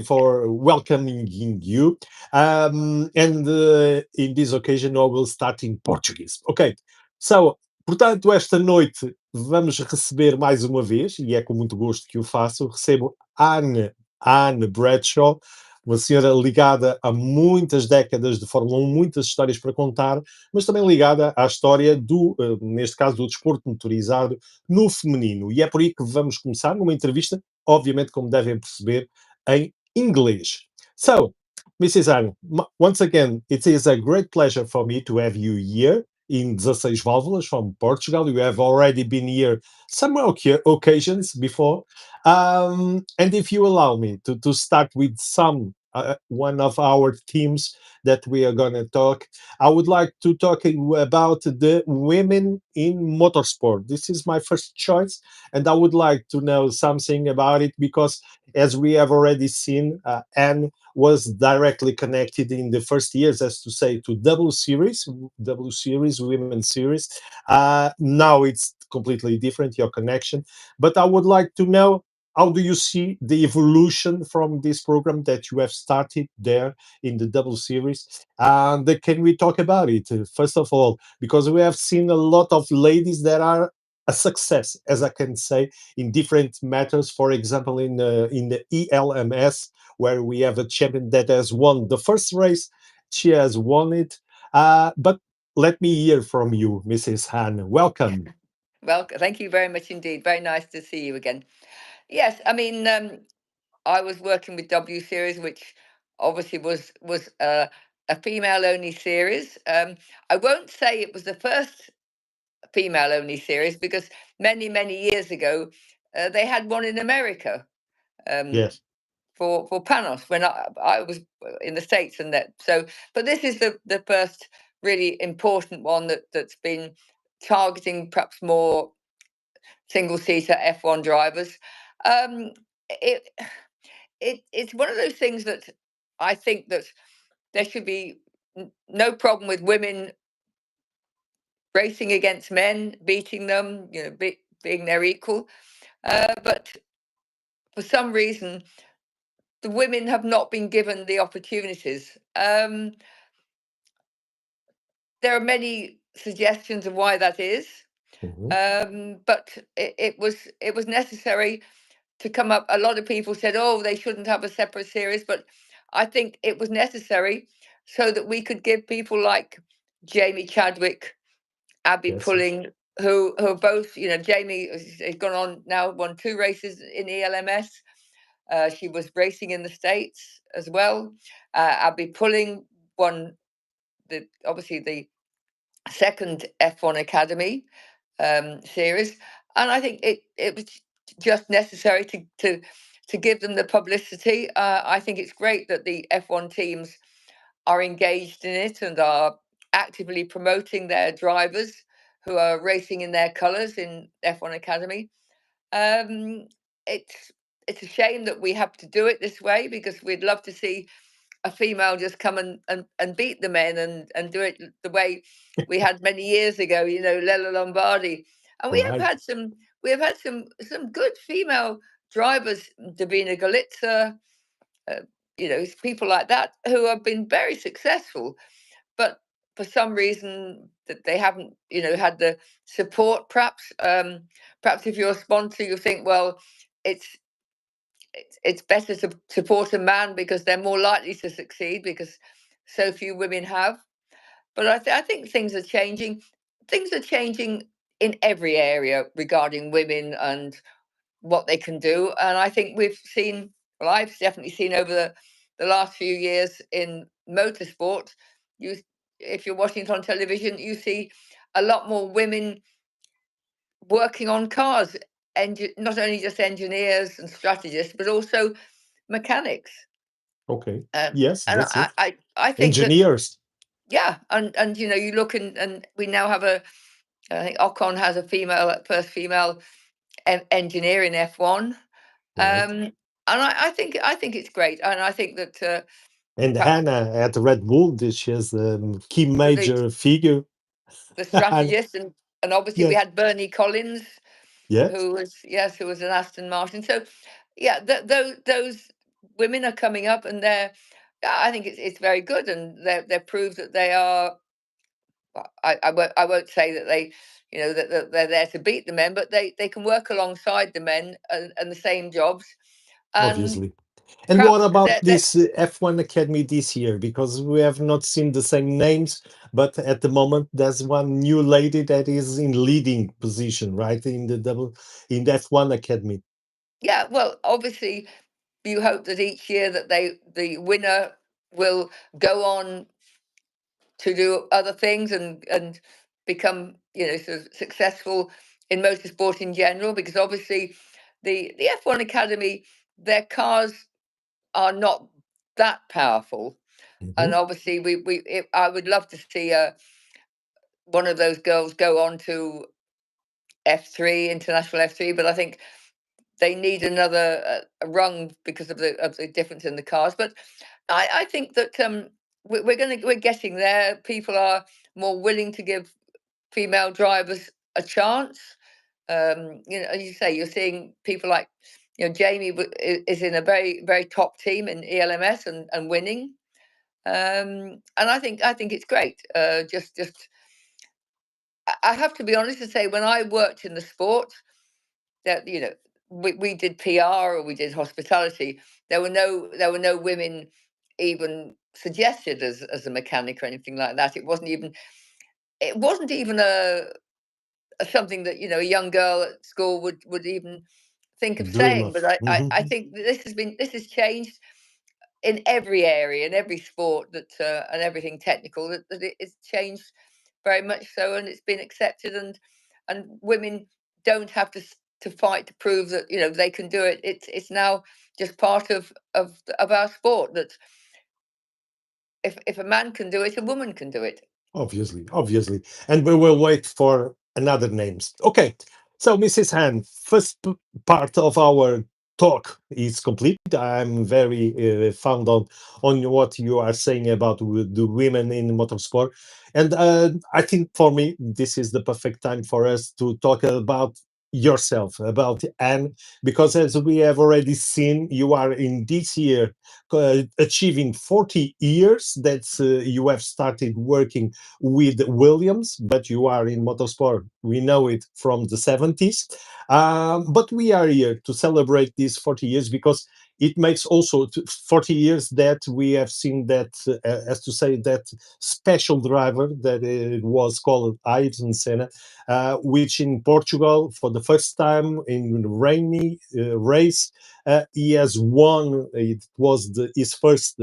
for welcoming you. And in this occasion, I will start in Portuguese. Ok, so, portanto, esta noite vamos receber mais uma vez, e é com muito gosto que o faço, recebo Ann Bradshaw, uma senhora ligada a muitas décadas de Fórmula 1, muitas histórias para contar, mas também ligada à história neste caso, do desporto motorizado no feminino. E é por aí que vamos começar numa entrevista, obviamente, como devem perceber, em inglês. So, Mrs. Anne, once again, it is a great pleasure for me to have you here in 16 Válvulas from Portugal. You have already been here some occasions before. And if you allow me to start with one of our themes that we are going to talk, I would like to talk about the women in motorsport. This is my first choice, and I would like to know something about it because, as we have already seen, Anne was directly connected in the first years, as to say, to W Series, Women's Series. Now it's completely different, your connection. But I would like to know, how do you see the evolution from this program that you have started there in the W Series? And can we talk about it, first of all, because we have seen a lot of ladies that are a success, as I can say, in different matters. For example, in the ELMS, where we have a champion that has won the first race, she has won it. But let me hear from you, Mrs. Han. Welcome. Well, thank you very much indeed. Very nice to see you again. Yes, I mean, I was working with W Series, which obviously was a female-only series. I won't say it was the first female-only series because many years ago they had one in America. Yes. For Panos when I was in the States and that. So, but this is the first really important one that's been targeting perhaps more single-seater F1 drivers. It it's one of those things that I think that there should be no problem with women racing against men, beating them, being their equal. But for some reason, the women have not been given the opportunities. There are many suggestions of why that is, but it was necessary to come up. A lot of people said, "Oh, they shouldn't have a separate series," but I think it was necessary so that we could give people like Jamie Chadwick, Abby Pulling, who are both, Jamie has gone on now, won 2 races in ELMS. She was racing in the States as well. Abby Pulling won obviously the second F1 Academy series, and I think it was just necessary to give them the publicity. I think it's great that the F1 teams are engaged in it and are actively promoting their drivers who are racing in their colours in F1 Academy. It's a shame that we have to do it this way because we'd love to see a female just come and beat the men and do it the way we had many years ago, Lella Lombardi. And we have had some good female drivers, Davina Galitza, people like that who have been very successful, but for some reason that they haven't, had the support. Perhaps if you're a sponsor, you think, well, it's better to support a man because they're more likely to succeed because so few women have. But I think things are changing. Things are changing in every area regarding women and what they can do. And I think I've definitely seen over the last few years in motorsport, if you're watching it on television, you see a lot more women working on cars, not only just engineers and strategists, but also mechanics. Okay. Yes, and that's it. I think engineers. And you look and we now have I think Ocon has a first female engineer in F1. Right. And I think it's great, and I think that and Hannah at Red Bull, she is a key major figure. The strategist, and obviously we Yes. had Bernie Collins, Yes. who was an Aston Martin. So yeah, those women are coming up, and I think it's very good, and they're proved that they are. I won't say that they, that they're there to beat the men, but they can work alongside the men and the same jobs. obviously. And what Perhaps about they're this F1 Academy this year? Because we have not seen the same names, but at the moment there's one new lady that is in leading position, right? In the F1 Academy. yeah. Well, obviously, you hope that each year that the winner will go on to do other things and become sort of successful in motorsport in general, because obviously the F1 Academy, their cars are not that powerful, and Mhm. obviously I would love to see one of those girls go on to F3, international F3, but I think they need another rung because of the difference in the cars. But I think that we're getting there. People are more willing to give female drivers a chance. As you say, you're seeing people like Jamie is in a very very top team in ELMS and winning. And I think it's great. Just I have to be honest and say, when I worked in the sport, that we did PR or we did hospitality, there were no women even suggested as a mechanic or anything like that. It wasn't even a something that a young girl at school would even think of Dream saying. of. But I Mhm. think that this has changed in every area, in every sport, that and everything technical, that it's changed very much so, and it's been accepted, and women don't have to fight to prove that they can do it. It's now just part of our sport, that if a man can do it, a woman can do it. Obviously, obviously. And we will wait for another names. Okay. So, Mrs. Han, first part of our talk is complete. I'm very fond on what you are saying about the women in motorsport. And I think for me, this is the perfect time for us to talk about yourself, about Anne, because as we have already seen, you are in this year achieving 40 years that you have started working with Williams, but you are in motorsport. We know it from the 70s. But we are here to celebrate these 40 years because it makes also 40 years that we have seen that, as to say, that special driver that was called Ayrton Senna, which in Portugal, for the first time in rainy race, he has won. It was his first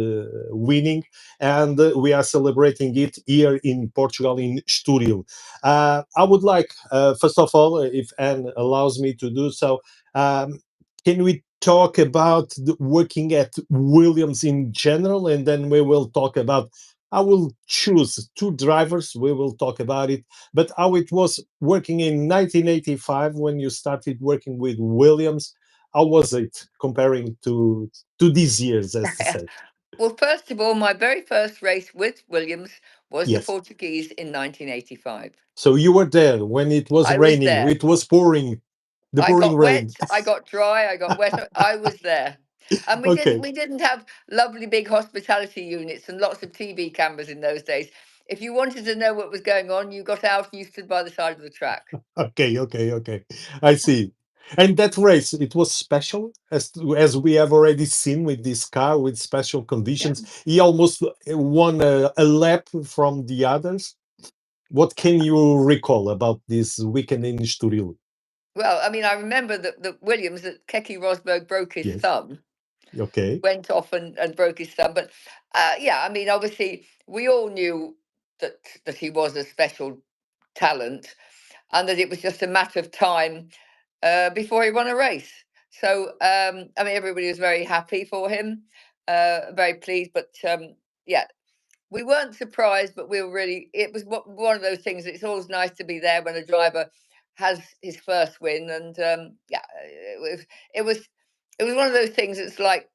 winning, and we are celebrating it here in Portugal, in Estoril. I would like, first of all, if Anne allows me to do so, can we talk about working at Williams in general, and then we will talk about. I will choose two drivers. We will talk about it, but how it was working in 1985 when you started working with Williams. How was it comparing to these years, as to say? Well, first of all, my very first race with Williams was the Yes. Portuguese in 1985. So you were there when it was I was raining. there. It was pouring, the I pouring got wet, rain. I got dry, I got wet. I was there. And we didn't Okay, we didn't have lovely big hospitality units and lots of TV cameras in those days. If you wanted to know what was going on, you got out and you stood by the side of the track. okay. I see. And that race, it was special, as we have already seen with this car with special Yeah. conditions. He almost won a lap from the others. What can you recall about this weekend in Estoril? Well, I mean, I remember that Williams, that Keke Rosberg broke his Yes. thumb, Okay. went off and broke his thumb. But yeah, I mean, obviously, we all knew that he was a special talent, and that it was just a matter of time before he won a race. So, I mean, everybody was very happy for him, very pleased. But yeah, we weren't surprised, but we were really. It was one of those things. It's always nice to be there when a driver has his first win, and yeah, it was it was one of those things. It's like,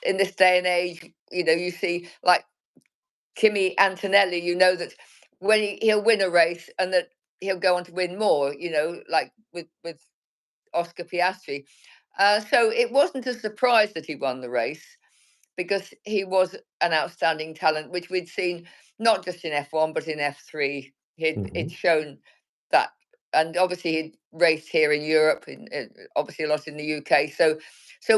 in this day and age, you see like Kimi Antonelli. You know that when he'll win a race, and that he'll go on to win more. Like with Oscar Piastri. So it wasn't a surprise that he won the race. because he was an outstanding talent, which we'd seen not just in F1 but in F3. He'd shown that, and obviously he'd raced here in Europe, obviously a lot in the UK. So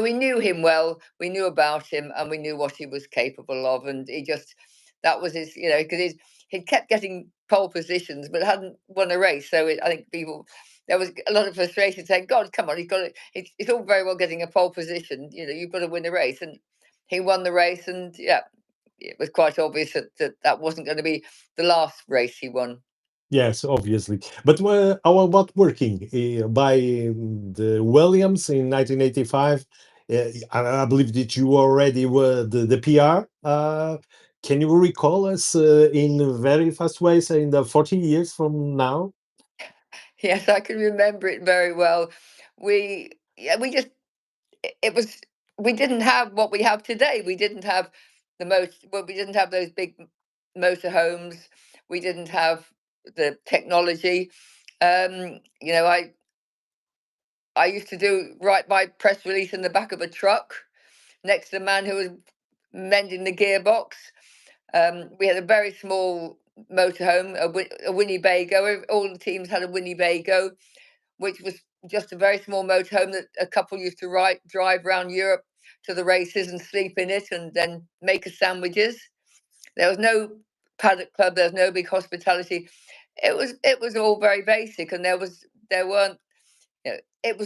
we knew him well, we knew about him, and we knew what he was capable of. And that was his, because he kept getting pole positions but hadn't won a race. So I think there was a lot of frustration saying, God, come on, it's all very well getting a pole position, you've got to win a race. And he won the race, and it was quite obvious that wasn't going to be the last race he won. Yes, obviously. But how about working by the Williams in 1985? I believe that you already were the PR. Can you recall us in very fast ways in the 40 years from now? Yes, I can remember it very well. We just it was we didn't have what we have today. We didn't have we didn't have those big motorhomes. We didn't have the technology. I used to write my press release in the back of a truck next to the man who was mending the gearbox. We had a very small motorhome, a Winnebago. All the teams had a Winnebago, which was just a very small motorhome that a couple used to drive around Europe to the races and sleep in it, and then make us sandwiches. There was no paddock club. There was no big hospitality. It was all very basic, and there weren't.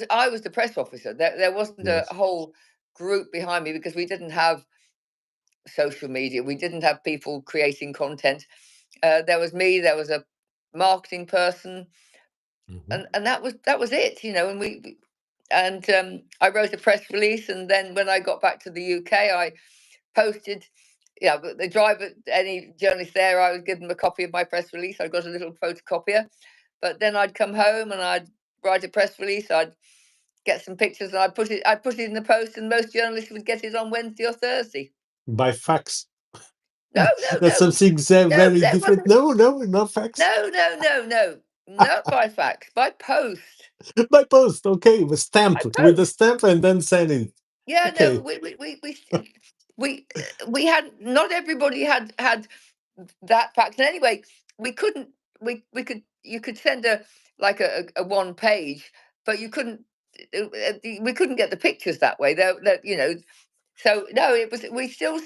I was the press officer. There wasn't a Yes. whole group behind me, because we didn't have social media. We didn't have people creating content. There was me. There was a marketing person, and that was it. And I wrote a press release, and then when I got back to the UK, I posted. But the driver, any journalist there, I would give them a copy of my press release. I got a little photocopier, but then I'd come home and I'd write a press release. I'd get some pictures and I'd put it in the post, and most journalists would get it on Wednesday or Thursday. By fax. No, That's no, something no, very that different. wasn't. No, not fax. No, not by fax, by post. By post, okay, with By a post. stamp, and then send it. Yeah, no, Okay. we had, not everybody had that fax. And anyway, we couldn't we could you could send a one page, but you couldn't we couldn't get the pictures that way. So no, it was we still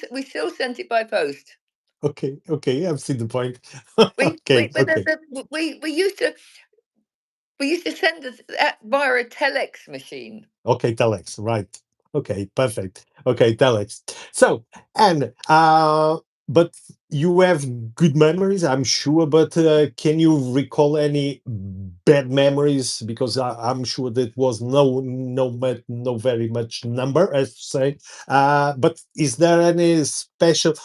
sent it by post. Okay, I've seen the point. We Okay, we but okay. we used to send it via a telex machine. Okay, telex, right. Okay, perfect. Okay, telex. So, and but you have good memories, I'm sure, but can you recall any bad memories? Because I'm sure that was no very much number, as to say. But is there any special,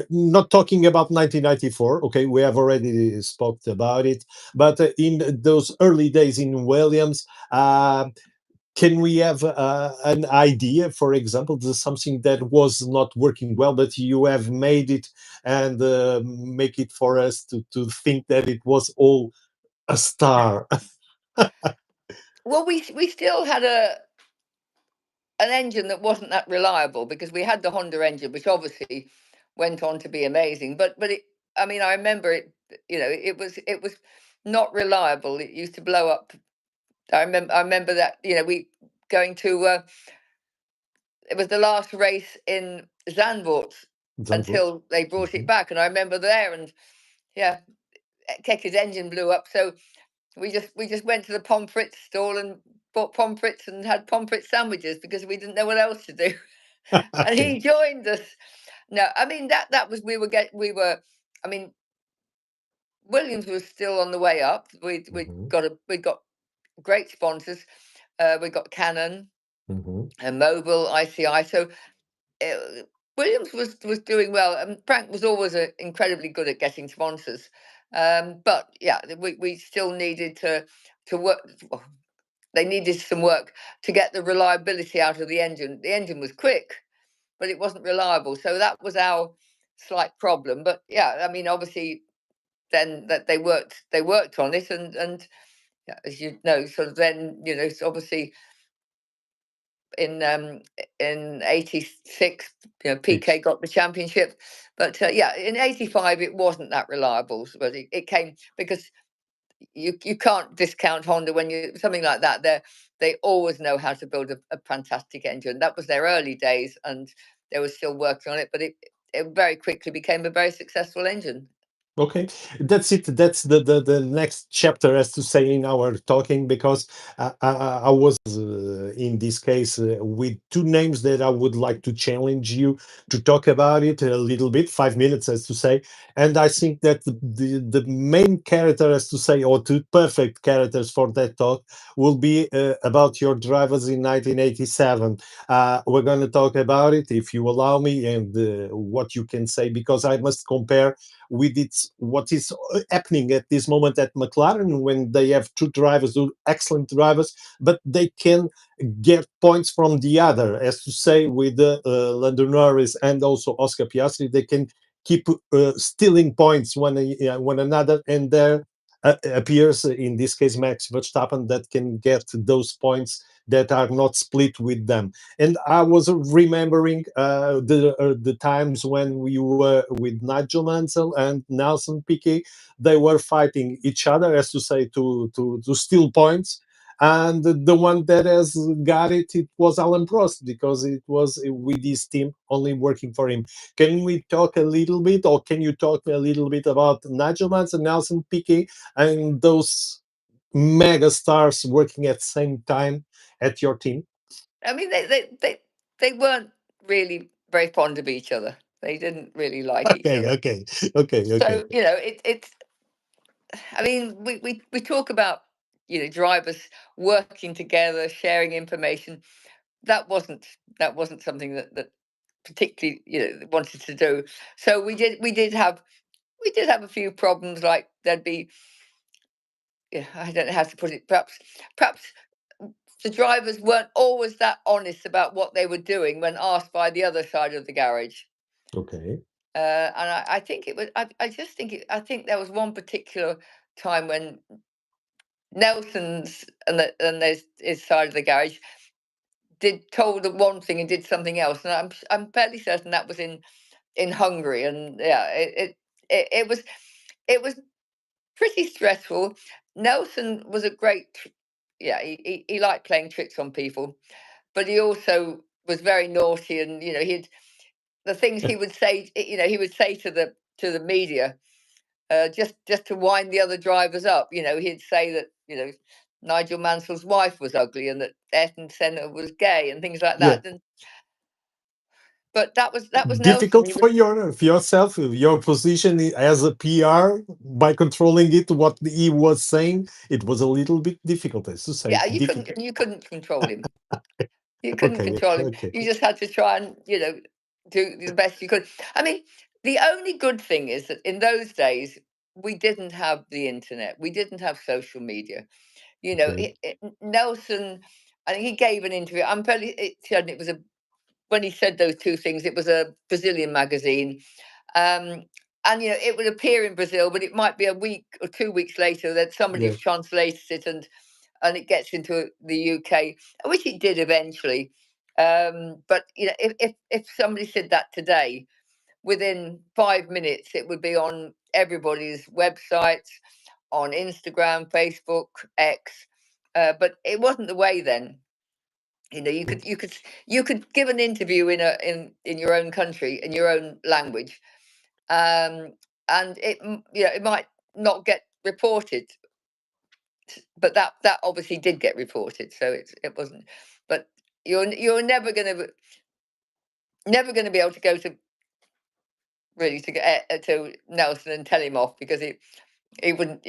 not talking about 1994, okay, we have already spoke about it, but in those early days in Williams, can we have an idea, for example, something that was not working well, but you have made it and make it for us to think that it was all a star? Well, we still had an engine that wasn't that reliable, because we had the Honda engine, which obviously went on to be amazing. But I remember it. It was not reliable. It used to blow up. I remember that. We going to. It was the last race in Zandvoort Zandvoort. until they brought it back, and I remember there, and yeah, Kekke's engine blew up. So we just went to the pomfret stall and bought pomfrets and had pomfret sandwiches, because we didn't know what else to do. And Okay. he joined us. No, I mean that was we were. I mean, Williams was still on the way up. Mhm, We got great sponsors. We got Canon mhm. and Mobile, ICI. So Williams was doing well, and Frank was always incredibly good at getting sponsors. But yeah, we still needed to work. Well, they needed some work to get the reliability out of the engine. The engine was quick, but it wasn't reliable. So that was our slight problem. But yeah, I mean, obviously, then that they worked on it, and yeah, as you know, sort of then so obviously in '86, Piquet got the championship, but yeah, in '85 it wasn't that reliable, but it came because you can't discount Honda when you something like that. They always know how to build a fantastic engine. That was their early days, and they were still working on it, but it very quickly became a very successful engine. Okay, that's it. That's the next chapter, as to say, in our talking, because I was in this case with two names that I would like to challenge you to talk about it a little bit, 5 minutes, as to say. And I think that the main character, as to say, or two perfect characters for that talk, will be about your drivers in 1987. We're going to talk about it, if you allow me, and what you can say, because I must compare with what is happening at this moment at McLaren, when they have two drivers, two excellent drivers, but they can get points from the other, as to say, with Lando Norris and also Oscar Piastri. They can keep stealing points one another, and there appears in this case Max Verstappen that can get those points that are not split with them. And I was remembering the times when we were with Nigel Mansell and Nelson Piquet. They were fighting each other, as to say, to steal points. And the one that has got it was Alan Prost, because it was with his team only working for him. Can we talk a little bit, or can you talk a little bit about Nigel Mansell, Nelson Piquet, and those mega stars working at the same time at your team? I mean, they weren't really very fond of each other. They didn't really like each Okay, other. okay, okay, okay. So it's. I mean, we talk about drivers working together, sharing information. That wasn't something that particularly wanted to do. So we did have a few problems. Like there'd be, I don't know how to put it. Perhaps the drivers weren't always that honest about what they were doing when asked by the other side of the garage. Okay. And I think it was. I just think I think there was one particular time when Nelson's and there's his side of the garage told the one thing and did something else, and I'm fairly certain that was in Hungary, and yeah, it was pretty stressful. Nelson was a great, yeah, he liked playing tricks on people, but he also was very naughty, and he'd the things he would say, he would say to the media, just to wind the other drivers up. He'd say that Nigel Mansell's wife was ugly and that Ayrton Senna was gay and things like Yeah. that. But that was Nelson. Difficult He for was yourself, your position as a PR, by controlling it. What he was saying, it was a little bit difficult, as to say, Yeah. You couldn't difficult. you couldn't control him. You couldn't Okay, control him. okay, You just had to try and do the best you could. I mean, the only good thing is that in those days we didn't have the internet. We didn't have social media. okay. Nelson, I think he gave an interview. I'm fairly certain it was when he said those two things. It was a Brazilian magazine, um, and it would appear in Brazil, but it might be a week or 2 weeks later that Yeah, somebody's translated it and it gets into the UK, which it did eventually. But if somebody said that today, within 5 minutes it would be on everybody's websites, on Instagram, Facebook, X. But it wasn't the way then. You could give an interview in your own country in your own language, um, and it might not get reported, but that obviously did get reported, so it wasn't. But you're never gonna be able to go to really to get to Nelson and tell him off, because he wouldn't.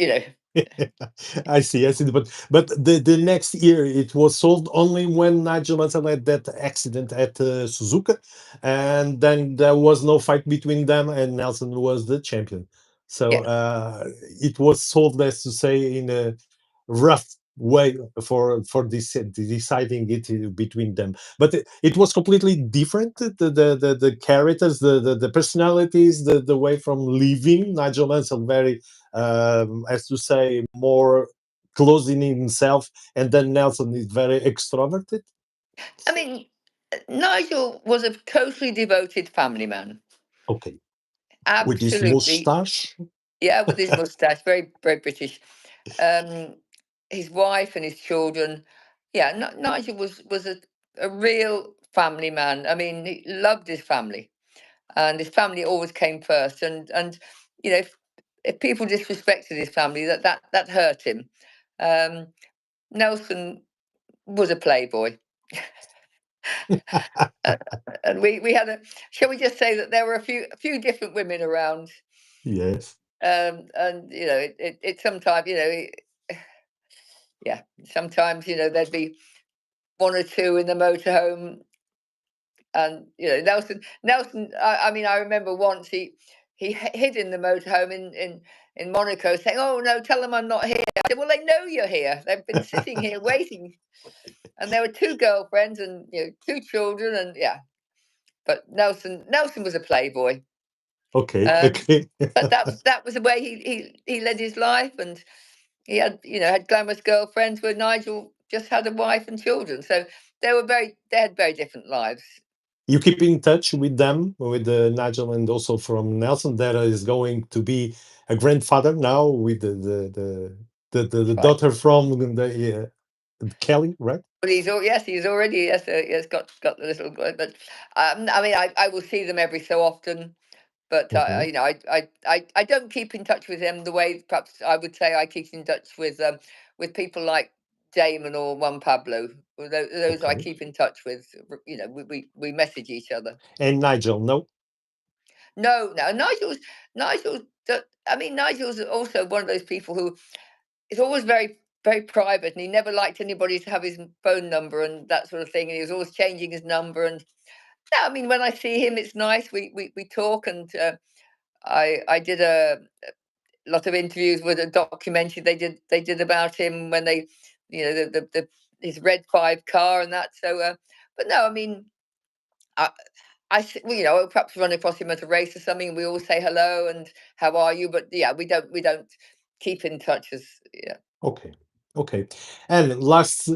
I see, I see. But the next year it was sold only when Nigel Mansell had that accident at Suzuka, and then there was no fight between them, and Nelson was the champion. So Yeah. it was sold, as to say, in a rough way for this deciding it between them. But it was completely different. The characters, the personalities, the way from living. Nigel Mansell very as to say, more closing himself, and then Nelson is very extroverted. I mean, Nigel was a totally devoted family man. Okay. With this Absolutely. moustache? Yeah, with his mustache, very, very British. Um, his wife and his children. Yeah, Nigel was a real family man. I mean, he loved his family, and his family always came first. And you know, if people disrespected his family, that hurt him. Um, Nelson was a playboy. Uh, and we had a, shall we just say that there were a few different women around, Yes. and it sometimes yeah, sometimes there'd be one or two in the motorhome, and Nelson. I mean, I remember once he hid in the motorhome in Monaco, saying, "Oh no, tell them I'm not here." I said, "Well, they know you're here. They've been sitting here waiting." And there were two girlfriends and two children, and yeah. But Nelson was a playboy. Okay, Um, okay. but that was the way he led his life, and he had glamorous girlfriends, where Nigel just had a wife and children. So they had very different lives. You keep in touch with them, with Nigel, and also from Nelson, that is going to be a grandfather now with the Right. daughter from the Kelly, right? But he's already got the little boy. But I mean, I will see them every so often. But Mhm. I don't keep in touch with them the way perhaps I would say I keep in touch with people like Damon or Juan Pablo. Those I Okay. keep in touch with. We message each other. And Nigel, no? No, Nigel's. I mean, Nigel's also one of those people who is always very, very private, and he never liked anybody to have his phone number and that sort of thing. And he was always changing his number. And yeah, I mean, when I see him, it's nice. We talk, and I did a lot of interviews with a documentary they did about him when they, the his red 5 car and that. So, but no, I mean, I'll perhaps run across him at a race or something. We all say hello and how are you, but yeah, we don't keep in touch as yeah. Okay. Okay. And last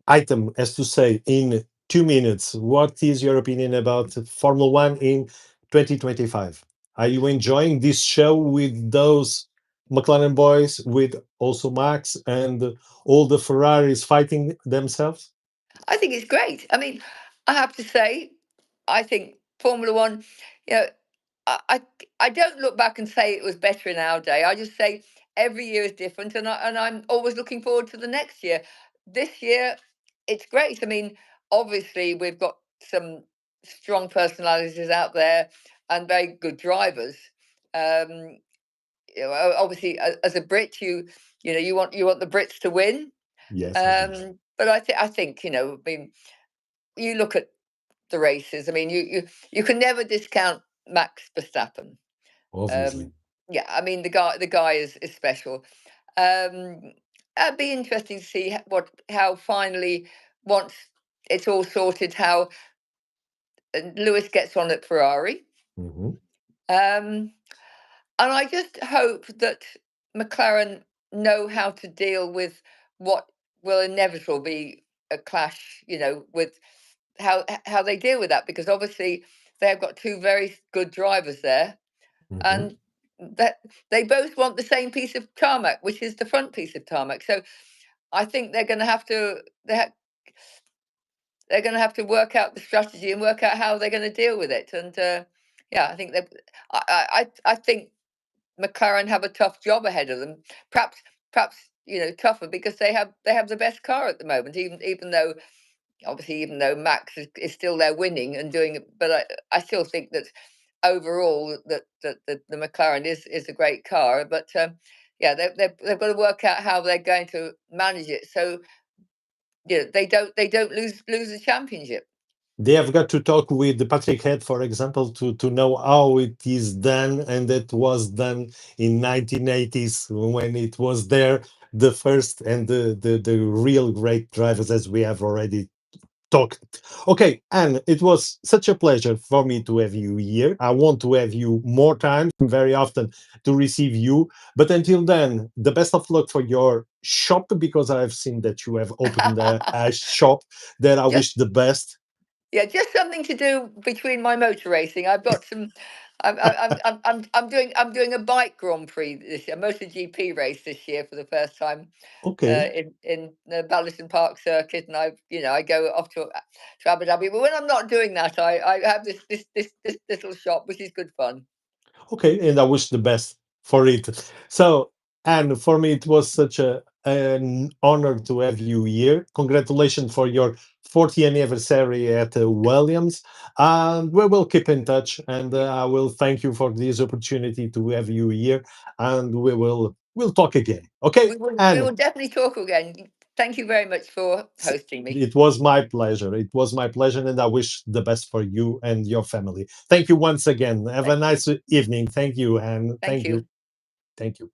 item, as to say, in 2 minutes, what is your opinion about Formula One in 2025? Are you enjoying this show with those McLaren boys, with also Max and all the Ferraris fighting themselves? I think it's great. I mean, I have to say, I think Formula One, you know, I, I I don't look back and say it was better in our day. I just say every year is different, and I'm always looking forward to the next year. This year, it's great. I mean, obviously we've got some strong personalities out there and very good drivers. Um, Obviously, as a Brit, you want the Brits to win. Yes, indeed. But I think I mean, you look at the races. I mean, you can never discount Max Verstappen. Obviously. Yeah, I mean the guy is special. Um, it'd be interesting to see how finally, once it's all sorted, how Lewis gets on at Ferrari. Mhm. Um, and I just hope that McLaren know how to deal with what will inevitably be a clash. With how they deal with that, because obviously they have got two very good drivers there, Mhm. and that they both want the same piece of tarmac, which is the front piece of tarmac. So I think they're going to have to they're going to have to work out the strategy and work out how they're going to deal with it. And yeah, I think that I think McLaren have a tough job ahead of them. Perhaps tougher, because they have the best car at the moment. Even though obviously, even though Max is still there winning and doing it, but I still think that overall the McLaren is a great car. But yeah, they've got to work out how they're going to manage it, so they don't lose the championship. They have got to talk with the Patrick Head, for example, to know how it is done, and that was done in 1980s when it was there, the first and the real great drivers, as we have already talk. Okay, and it was such a pleasure for me to have you here. I want to have you more times, very often, to receive you. But until then, the best of luck for your shop, because I've seen that you have opened a shop. That I Just wish the best. yeah, just something to do between my motor racing. I've got some. I'm doing a bike Grand Prix this year, a MotoGP race this year for the first time Okay, in the Ballaston Park circuit, and I go off to Abu Dhabi. But when I'm not doing that, I have this little shop, which is good fun. okay, and I wish the best for it. So, and for me, it was such an honor to have you here. Congratulations for your 40th anniversary at Williams. And we will keep in touch. And I will thank you for this opportunity to have you here. And we'll talk again. Okay, We will and definitely talk again. Thank you very much for hosting me. it was my pleasure. It was my pleasure, and I wish the best for you and your family. Thank you once again. Have a Thank you. nice evening. Thank you, and Thank thank you. you. Thank you.